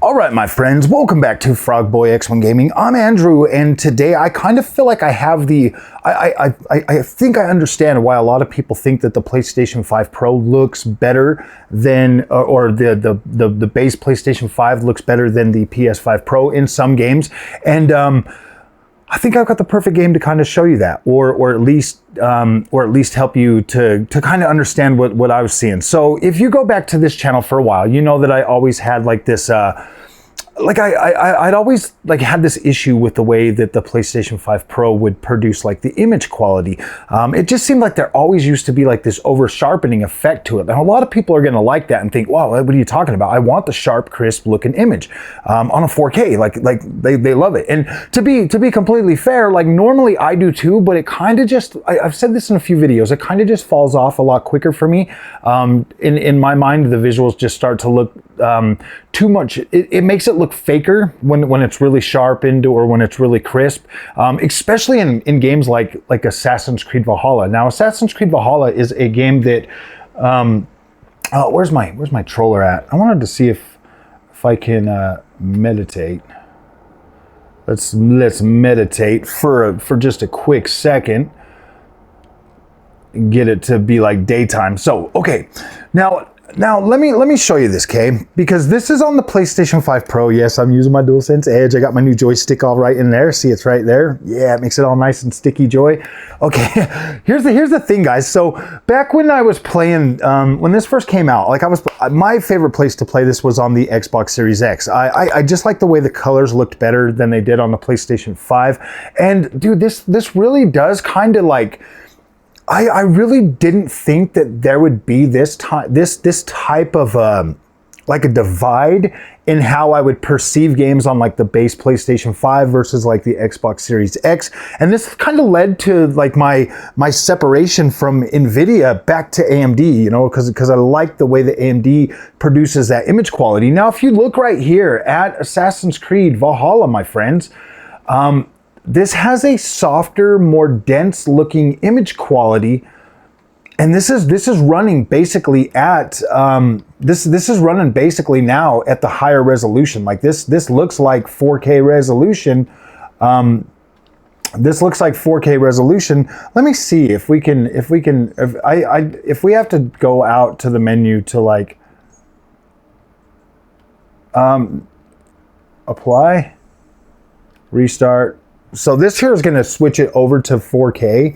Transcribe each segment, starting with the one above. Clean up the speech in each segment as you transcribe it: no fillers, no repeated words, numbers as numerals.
All right, my friends, welcome back to Frogboy X1 Gaming. I'm Andrew, and today I kind of feel like I have the, I think I understand why a lot of people think that the PlayStation 5 Pro looks better than, or the base PlayStation 5 looks better than the PS5 Pro in some games. And I think I've got the perfect game to kind of show you that, or at least help you to kind of understand what I was seeing. So if you go back to this channel for a while, you know that I always had like this, I'd always like had this issue with the way that the PlayStation 5 Pro would produce like the image quality. It just seemed like there always used to be like this over sharpening effect to it. And a lot of people are going to like that and think, wow, what are you talking about? I want the sharp, crisp looking image on a 4K. Like they love it. And to be completely fair, like normally I do too, but it kind of just, I've said this in a few videos, it kind of just falls off a lot quicker for me. In my mind, the visuals just start to look too much. It makes it look faker when it's really sharpened or when it's really crisp, especially in games like Assassin's Creed Valhalla. Now, Assassin's Creed Valhalla is a game that where's my troller at? I wanted to see if I can meditate. Let's meditate for just a quick second. Get it to be like daytime. So okay, now let me show you this, okay? Because this is on the PlayStation 5 Pro. Yes, I'm using my DualSense Edge. I got my new joystick all right in there. See, it's right there. Yeah, it makes it all nice and sticky joy. Okay, here's the thing, guys. So back when I was playing, when this first came out, like my favorite place to play this was on the Xbox Series X. I just like the way the colors looked better than they did on the PlayStation 5. And dude, this really does kind of like, I really didn't think that there would be this type of like a divide in how I would perceive games on like the base PlayStation 5 versus like the Xbox Series X. And this kind of led to like my separation from NVIDIA back to AMD, you know, because I like the way that AMD produces that image quality. Now, if you look right here at Assassin's Creed Valhalla, my friends, this has a softer, more dense looking image quality. And this is running basically at, this is running basically now at the higher resolution. Like this looks like 4K resolution. This looks like 4K resolution. Let me see if we have to go out to the menu to like, apply, restart. So this here is going to switch it over to 4K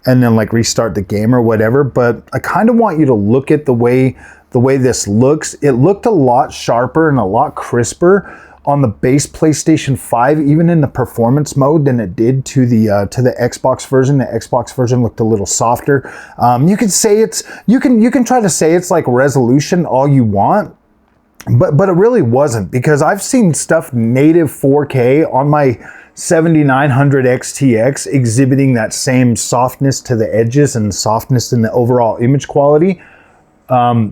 and then like restart the game or whatever. But I kind of want you to look at the way this looks. It looked a lot sharper and a lot crisper on the base PlayStation 5, even in the performance mode, than it did to the Xbox version. The Xbox version looked a little softer. You can say you can try to say it's like resolution all you want. But it really wasn't, because I've seen stuff native 4K on my 7900 XTX exhibiting that same softness to the edges and softness in the overall image quality that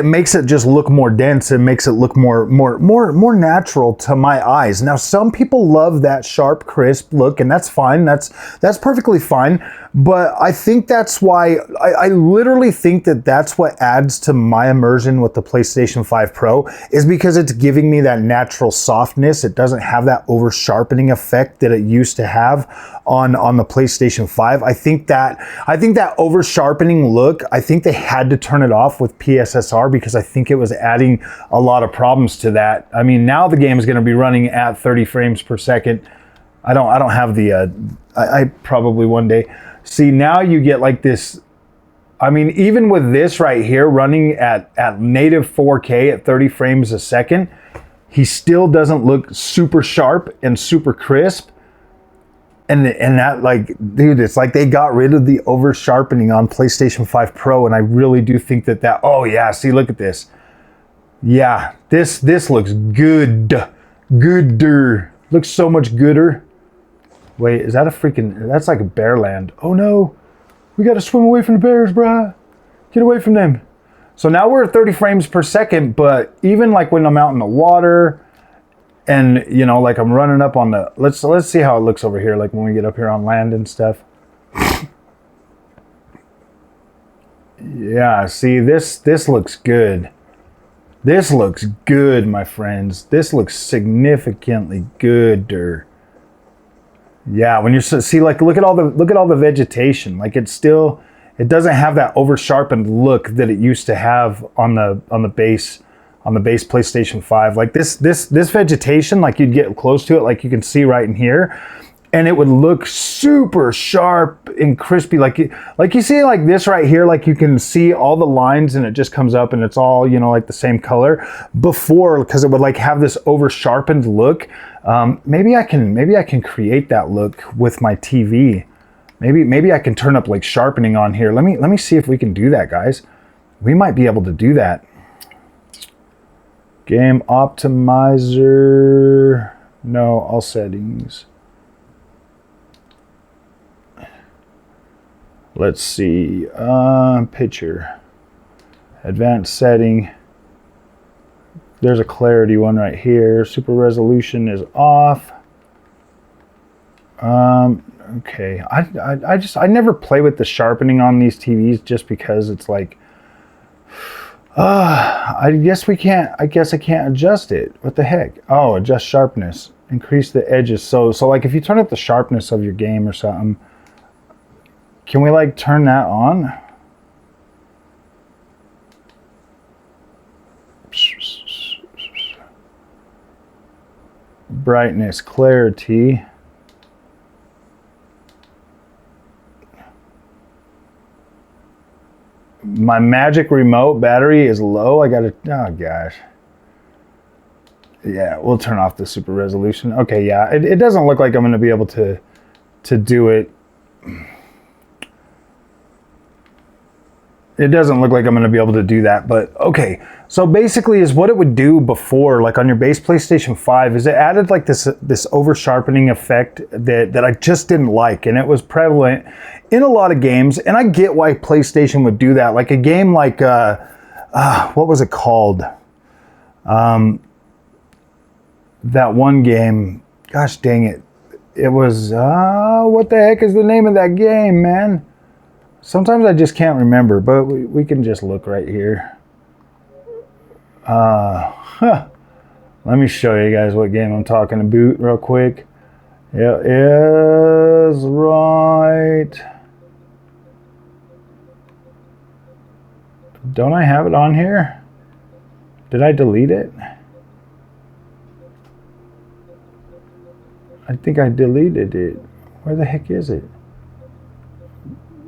makes it just look more dense and makes it look more natural to my eyes. Now, some people love that sharp, crisp look, and that's fine. That's perfectly fine. But I think that's why, I literally think that that's what adds to my immersion with the PlayStation 5 Pro, is because it's giving me that natural softness. It doesn't have that over sharpening effect that it used to have on the PlayStation 5. I think that over sharpening look, I think they had to turn it off with PSSR, because I think it was adding a lot of problems to that. I mean, now the game is going to be running at 30 frames per second. I don't have the, I probably one day. See, now you get like this. I mean, even with this right here running at native 4K at 30 frames a second, he still doesn't look super sharp and super crisp. And that, like, dude, it's like they got rid of the over sharpening on PlayStation 5 Pro, and I really do think that, oh yeah, see, look at this. Yeah, this looks gooder. Looks so much gooder. Wait, is that that's like a bear land. Oh no, we gotta swim away from the bears, bruh. Get away from them. So now we're at 30 frames per second, but even like when I'm out in the water and, you know, like I'm running up on the, let's see how it looks over here, like when we get up here on land and stuff. Yeah, see, this looks good. This looks good, my friends. This looks significantly gooder. Yeah, when you see, like, look at all the vegetation. Like, it doesn't have that over sharpened look that it used to have on the base PlayStation 5. Like this vegetation, like you'd get close to it, like you can see right in here, and it would look super sharp and crispy. Like you see like this right here, like you can see all the lines and it just comes up and it's all, you know, like the same color before, because it would like have this over sharpened look. Maybe I can create that look with my TV. Maybe I can turn up like sharpening on here. Let me see if we can do that, guys. We might be able to do that. Game optimizer. No, all settings. Let's see. Picture. Advanced setting. There's a clarity one right here. Super resolution is off. Okay. I never play with the sharpening on these TVs just because it's like, I guess I can't adjust it. What the heck? Oh, adjust sharpness. Increase the edges. So like if you turn up the sharpness of your game or something, can we like turn that on? Brightness, clarity. My magic remote battery is low. I gotta, oh gosh. Yeah, we'll turn off the super resolution. Okay, yeah, it doesn't look like I'm gonna be able to do it. It doesn't look like I'm gonna be able to do that, but okay. So basically is what it would do before, like on your base PlayStation 5, is it added like this over sharpening effect that I just didn't like, and it was prevalent in a lot of games, and I get why PlayStation would do that. Like a game like, what was it called? That one game, gosh dang it. It was, what the heck is the name of that game, man? Sometimes I just can't remember, but we can just look right here. Let me show you guys what game I'm talking about real quick. It is right. Don't I have it on here? Did I delete it? I think I deleted it. Where the heck is it?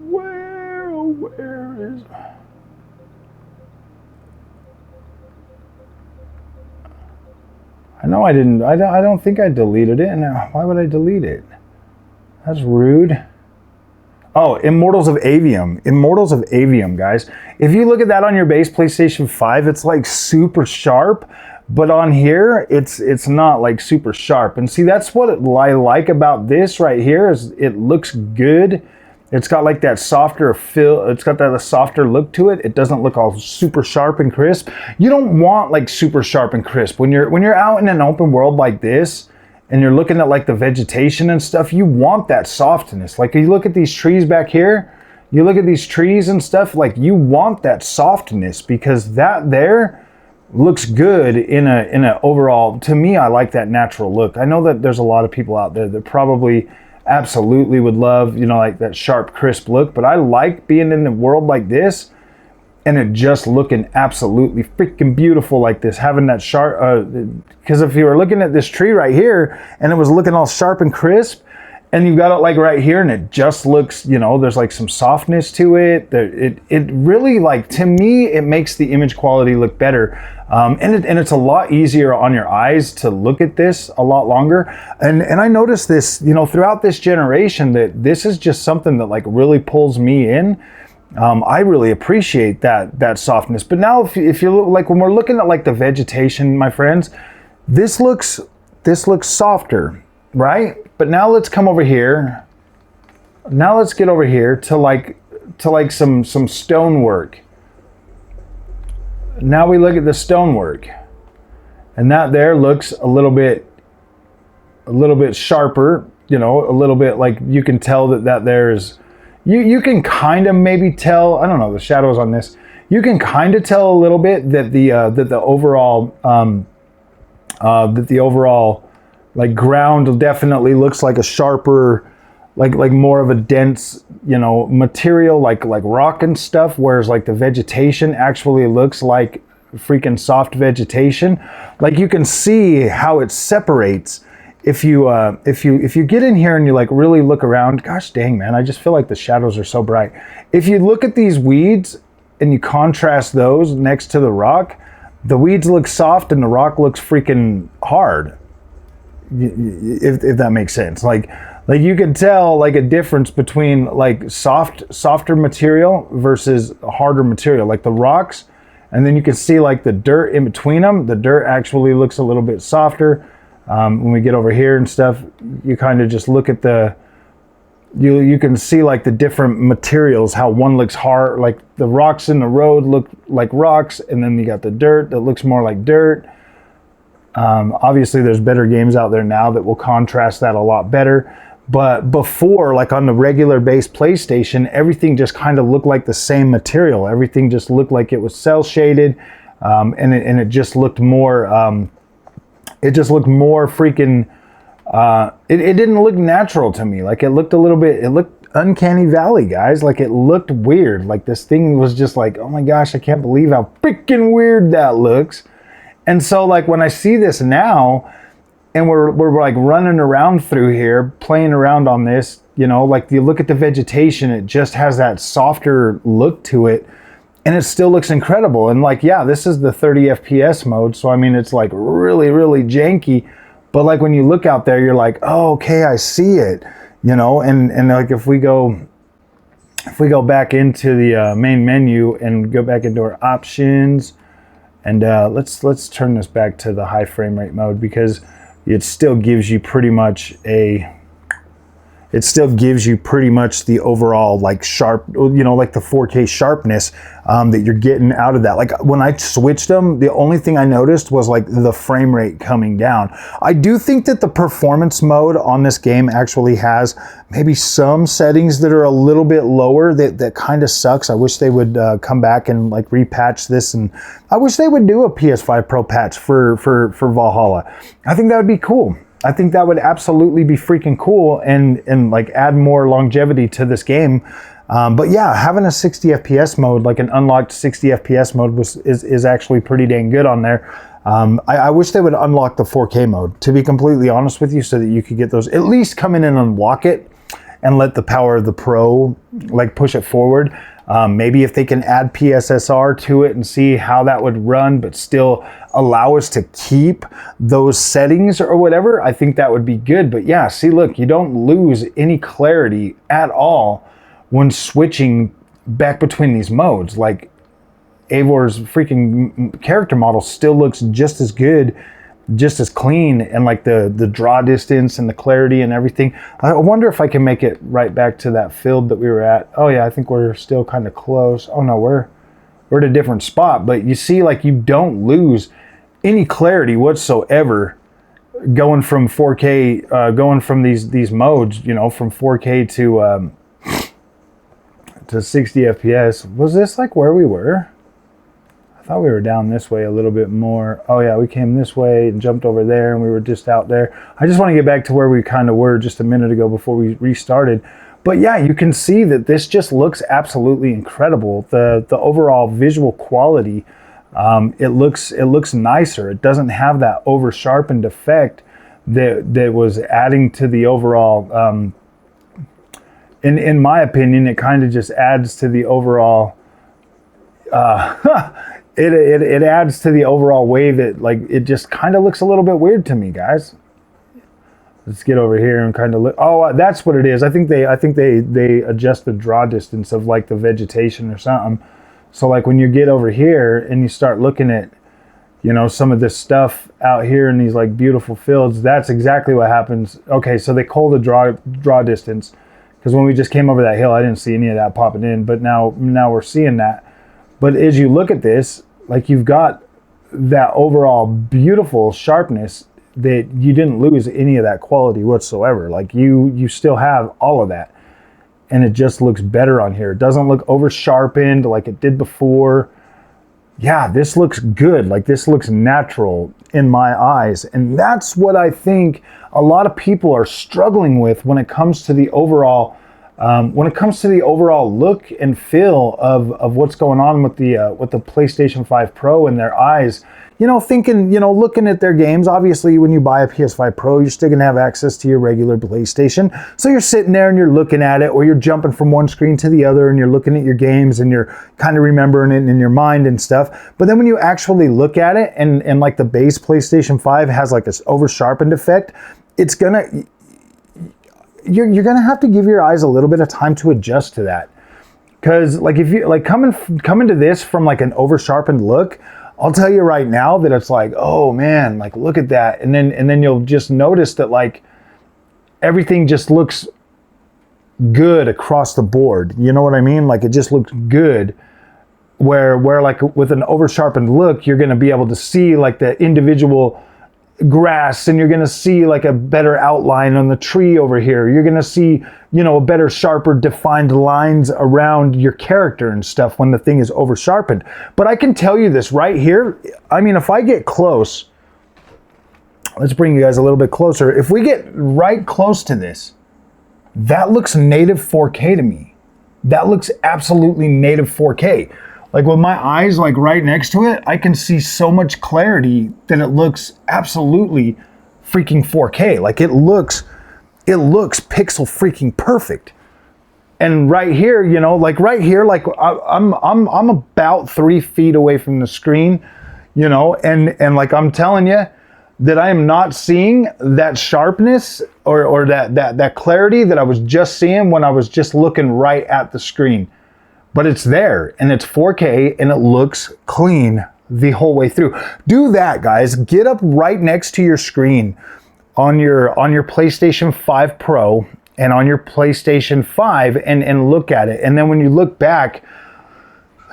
Where is... I know I didn't. I don't think I deleted it. Now, why would I delete it? That's rude. Oh, Immortals of Avium. Immortals of Avium, guys. If you look at that on your base PlayStation 5, it's like super sharp, but on here, it's not like super sharp. And see, that's what I like about this right here, is it looks good. It's got like that softer feel. It's got that softer look to it. It doesn't look all super sharp and crisp. You don't want like super sharp and crisp when you're out in an open world like this, and you're looking at like the vegetation and stuff. You want that softness. Like you look at these trees back here. You look at these trees and stuff. Like you want that softness, because that there looks good in a overall. To me, I like that natural look. I know that there's a lot of people out there that probably absolutely would love, you know, like that sharp, crisp look, but I like being in a world like this and it just looking absolutely freaking beautiful like this, having that sharp, because if you were looking at this tree right here and it was looking all sharp and crisp, and you got it like right here and it just looks, you know, there's like some softness to it. It really, like, to me, it makes the image quality look better. And it's a lot easier on your eyes to look at this a lot longer. And I noticed this, you know, throughout this generation, that this is just something that like really pulls me in. I really appreciate that softness. But now if you look, like when we're looking at like the vegetation, my friends, this looks softer, right? But now let's come over here. Now let's get over here to like some stonework. Now we look at the stonework, and that there looks a little bit sharper, you know, a little bit like you can tell that there is, you can kind of maybe tell, I don't know, the shadows on this, You can kind of tell a little bit that the overall like ground definitely looks like a sharper, like more of a dense, you know, material, like rock and stuff, whereas like the vegetation actually looks like freaking soft vegetation. Like you can see how it separates if you get in here and you like really look around. Gosh dang, man, I just feel like the shadows are so bright. If you look at these weeds and you contrast those next to the rock, the weeds look soft and the rock looks freaking hard, if that makes sense. Like you can tell like a difference between like softer material versus harder material, like the rocks, and then you can see like the dirt in between them. The dirt actually looks a little bit softer. When we get over here and stuff, you kind of just look at you can see like the different materials, how one looks hard, like the rocks in the road look like rocks, and then you got the dirt that looks more like dirt. Obviously there's better games out there now that will contrast that a lot better. But before, like on the regular base PlayStation, everything just kind of looked like the same material. Everything just looked like it was cell shaded, and it just looked more. It just looked more freaking. It didn't look natural to me. Like it looked a little bit. It looked Uncanny Valley, guys. Like it looked weird. Like this thing was just like, oh my gosh, I can't believe how freaking weird that looks. And so like when I see this now, and we're like running around through here, playing around on this, you know, like you look at the vegetation, it just has that softer look to it, and it still looks incredible. And like, yeah, this is the 30 FPS mode, so I mean, it's like really, really janky, but like when you look out there, you're like, oh, okay, I see it, you know. And like if we go back into the main menu and go back into our options, and let's turn this back to the high frame rate mode, because it still gives you pretty much the overall like sharp, you know, like the 4K sharpness that you're getting out of that. Like when I switched them, the only thing I noticed was like the frame rate coming down. I do think that the performance mode on this game actually has maybe some settings that are a little bit lower that kind of sucks. I wish they would come back and like repatch this, and I wish they would do a PS5 Pro patch for Valhalla. I think that would be cool. I think that would absolutely be freaking cool and like add more longevity to this game. But yeah, having a 60 FPS mode, like an unlocked 60 FPS mode is actually pretty dang good on there. I wish they would unlock the 4K mode, to be completely honest with you, so that you could get those, at least come in and unlock it and let the power of the Pro like push it forward. Maybe if they can add PSSR to it and see how that would run, but still allow us to keep those settings or whatever, I think that would be good. But yeah, see, look, you don't lose any clarity at all when switching back between these modes. Like Eivor's freaking character model still looks just as good, just as clean, and like the draw distance and the clarity and everything. I wonder if I can make it right back to that field that we were at. Oh yeah, I think we're still kind of close. Oh no, we're at a different spot. But you see, like, you don't lose any clarity whatsoever going from 4K, going from these modes, you know, from 4K to 60 FPS. Was this like where we were? I thought we were down this way a little bit more. Oh yeah, we came this way and jumped over there, and we were just out there. I just want to get back to where we kind of were just a minute ago before we restarted. But yeah, you can see that this just looks absolutely incredible. The overall visual quality, it looks nicer. It doesn't have that over sharpened effect that was adding to the overall. In my opinion, it kind of just adds to the overall. It adds to the overall way that, like, it just kind of looks a little bit weird to me, guys. Let's get over here and kind of look. Oh, that's what it is. I think they adjust the draw distance of like the vegetation or something. So like when you get over here and you start looking at, you know, some of this stuff out here in these like beautiful fields, that's exactly what happens. Okay, so they call the draw distance, because when we just came over that hill, I didn't see any of that popping in, but now we're seeing that. But as you look at this, like, you've got that overall beautiful sharpness that you didn't lose any of that quality whatsoever. Like you still have all of that, and it just looks better on here. It doesn't look over sharpened like it did before. yeah, this looks good. Like this looks natural in my eyes. And that's what I think a lot of people are struggling with when it comes to the overall look and feel of what's going on with the PlayStation 5 Pro in their eyes. You know, thinking, you know, looking at their games. Obviously, when you buy a PS5 Pro, you're still gonna have access to your regular PlayStation. So you're sitting there and you're looking at it, or you're jumping from one screen to the other and you're looking at your games and you're kind of remembering it in your mind and stuff. But then when you actually look at it and like the base PlayStation 5 has like this over sharpened effect, it's gonna, you're gonna have to give your eyes a little bit of time to adjust to that. Cause like if you like coming to this from like an over sharpened look, I'll tell you right now that it's like, oh man, like look at that. And then you'll just notice that like everything just looks good across the board. You know what I mean? Like it just looks good. Where like with an over sharpened look, you're gonna be able to see like the individual grass, and you're gonna see like a better outline on the tree over here. You're gonna see, you know, a better, sharper defined lines around your character and stuff when the thing is over sharpened. But I can tell you this right here, I mean, if I get close, let's bring you guys a little bit closer. If we get right close to this, that looks native 4K to me. That looks absolutely native 4K. Like with my eyes like right next to it, I can see so much clarity that it looks absolutely freaking 4K. Like it looks pixel freaking perfect. And right here, you know, like right here, like I'm about 3 feet away from the screen, you know, and like I'm telling you that I am not seeing that sharpness or that clarity that I was just seeing when I was just looking right at the screen. But it's there, and it's 4K, and it looks clean the whole way through. Do that, guys. Get up right next to your screen on your PlayStation 5 Pro and on your PlayStation 5 and look at it. And then when you look back,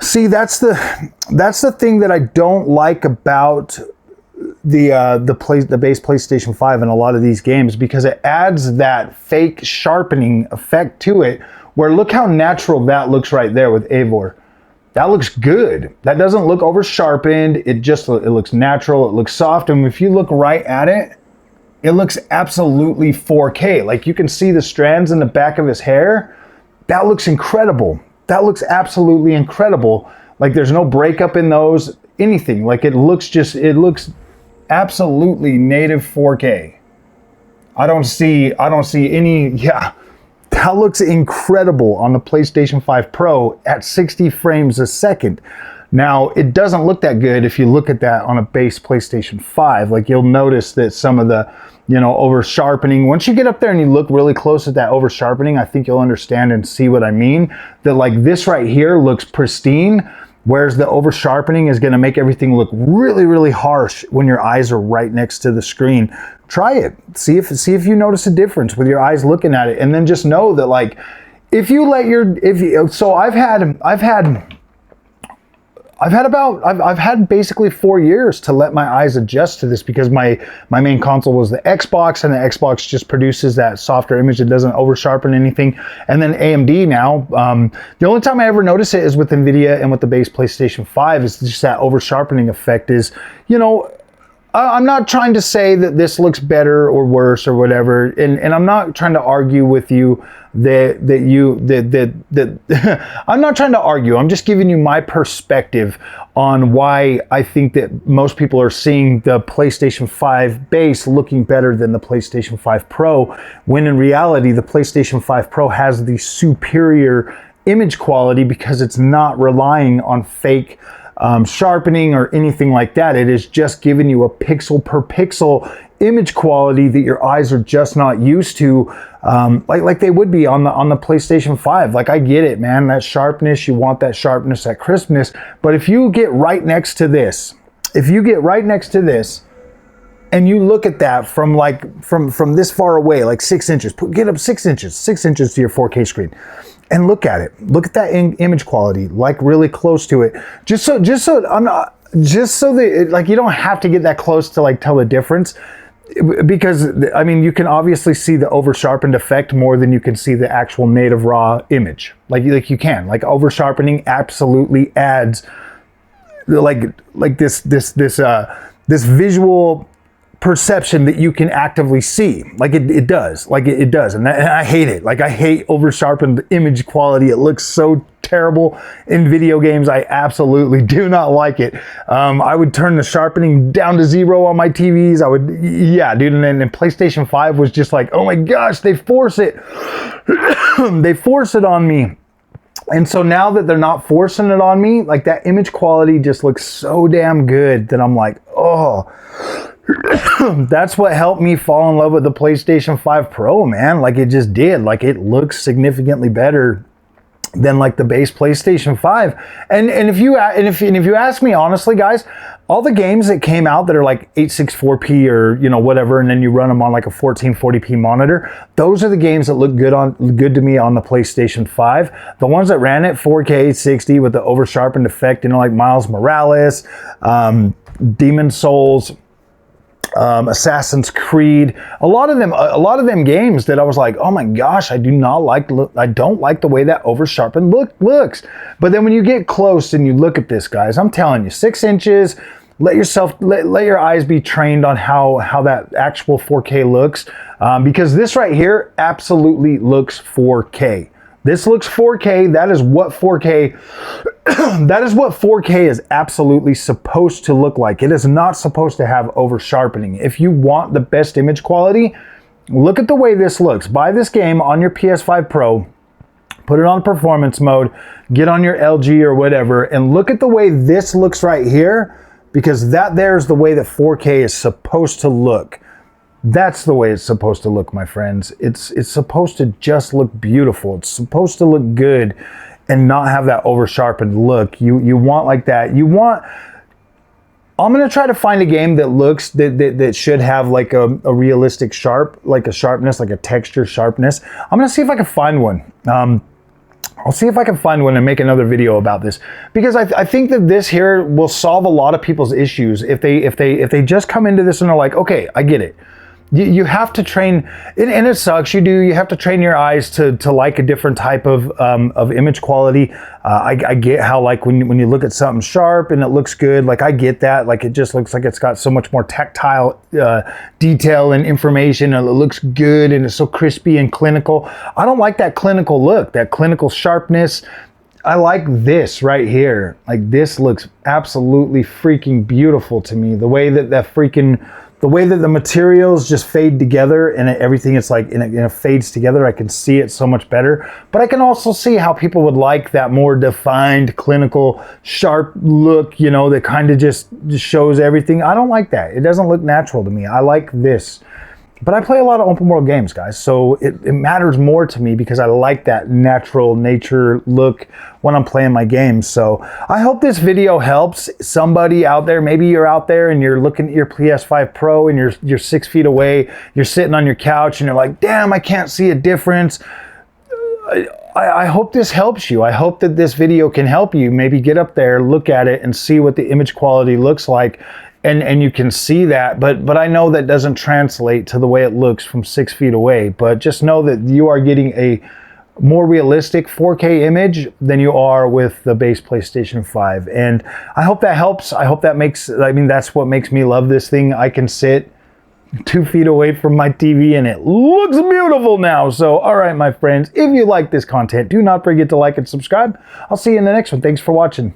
see, that's the thing that I don't like about the base PlayStation 5 and a lot of these games, because it adds that fake sharpening effect to it, where look how natural that looks right there with Eivor. That looks good. That doesn't look over sharpened. It looks natural. It looks soft. And if you look right at it, it looks absolutely 4K. Like you can see the strands in the back of his hair. That looks incredible. That looks absolutely incredible. Like there's no breakup in those, anything. Like it looks absolutely native 4K. I don't see any, yeah. That looks incredible on the PlayStation 5 Pro at 60 frames a second. Now, it doesn't look that good if you look at that on a base PlayStation 5. Like you'll notice that some of the, you know, over sharpening, once you get up there and you look really close at that over sharpening, I think you'll understand and see what I mean. That like this right here looks pristine, whereas the over sharpening is going to make everything look really, really harsh when your eyes are right next to the screen. Try it. See if you notice a difference with your eyes looking at it, and then just know that like I've had basically 4 years to let my eyes adjust to this, because my main console was the Xbox, and the Xbox just produces that softer image that doesn't over sharpen anything. And then AMD now, the only time I ever notice it is with NVIDIA and with the base PlayStation 5, is just that over sharpening effect is, you know, I'm not trying to say that this looks better or worse or whatever, and I'm not trying to argue with you that I'm not trying to argue. I'm just giving you my perspective on why I think that most people are seeing the PlayStation 5 base looking better than the PlayStation 5 Pro, when in reality the PlayStation 5 Pro has the superior image quality because it's not relying on fake sharpening or anything like that. It is just giving you a pixel per pixel image quality that your eyes are just not used to, like they would be on the PlayStation 5. Like I get it, man, that sharpness, you want that sharpness, that crispness, but if you get right next to this, and you look at that from this far away, like 6 inches, get up 6 inches to your 4K screen, and look at it. Look at that image quality, like really close to it. Just so that like you don't have to get that close to like tell the difference, because I mean you can obviously see the over sharpened effect more than you can see the actual native raw image. Like you can. Like over sharpening absolutely adds this visual perception that you can actively see. Like it does. Like it does. And I hate it. Like I hate over sharpened image quality. It looks so terrible in video games. I absolutely do not like it. I would turn the sharpening down to 0 on my TVs. I would, yeah, dude. And then PlayStation 5 was just like, oh my gosh, they force it. They force it on me. And so now that they're not forcing it on me, like that image quality just looks so damn good that I'm like, oh, that's what helped me fall in love with the PlayStation 5 Pro, man. Like it just did. Like it looks significantly better than like the base PlayStation 5. And if you ask me honestly, guys, all the games that came out that are like 864p or, you know, whatever, and then you run them on like a 1440p monitor, those are the games that look good to me on the PlayStation 5. The ones that ran at 4K 60 with the over sharpened effect, you know, like Miles Morales, Demon Souls, Assassin's Creed, a lot of them games that I was like, oh my gosh, I don't like the way that over sharpened looks. But then when you get close and you look at this, guys, I'm telling you, 6 inches, let your eyes be trained on how that actual 4K looks, because this right here absolutely looks 4K. This looks 4K. That is what 4K that is what 4K is absolutely supposed to look like. It is not supposed to have over sharpening. If you want the best image quality, look at the way this looks. Buy this game on your PS5 Pro, put it on performance mode, get on your LG or whatever, and look at the way this looks right here, because that there's the way that 4K is supposed to look. That's the way it's supposed to look, my friends. It's supposed to just look beautiful. It's supposed to look good and not have that over sharpened look. You want like that. I'm gonna try to find a game that looks that should have like a realistic sharpness, like a texture sharpness. I'm gonna see if I can find one. I'll see if I can find one and make another video about this, because I think that this here will solve a lot of people's issues if they just come into this and are like, okay, I get it. You have to train, and it sucks. You have to train your eyes to like a different type of image quality. I get how, like, when you look at something sharp and it looks good, like I get that. Like it just looks like it's got so much more tactile detail and information, and it looks good and it's so crispy and clinical. I don't like that clinical look, that clinical sharpness. I like this right here. Like this looks absolutely freaking beautiful to me. The way that the way that the materials just fade together and everything, it's like, it fades together. I can see it so much better. But I can also see how people would like that more defined, clinical, sharp look, you know, that kind of just shows everything. I don't like that. It doesn't look natural to me. I like this. But I play a lot of open world games, guys, so it matters more to me because I like that natural nature look when I'm playing my games. So I hope this video helps somebody out there. Maybe you're out there and you're looking at your PS5 Pro and you're 6 feet away, you're sitting on your couch and you're like, damn, I can't see a difference. I hope this helps you. I hope that this video can help you maybe get up there, look at it, and see what the image quality looks like. And you can see that, but I know that doesn't translate to the way it looks from 6 feet away. But just know that you are getting a more realistic 4K image than you are with the base PlayStation 5. And I hope that helps. I hope that that's what makes me love this thing. I can sit 2 feet away from my TV and it looks beautiful now. So, all right, my friends, if you like this content, do not forget to like and subscribe. I'll see you in the next one. Thanks for watching.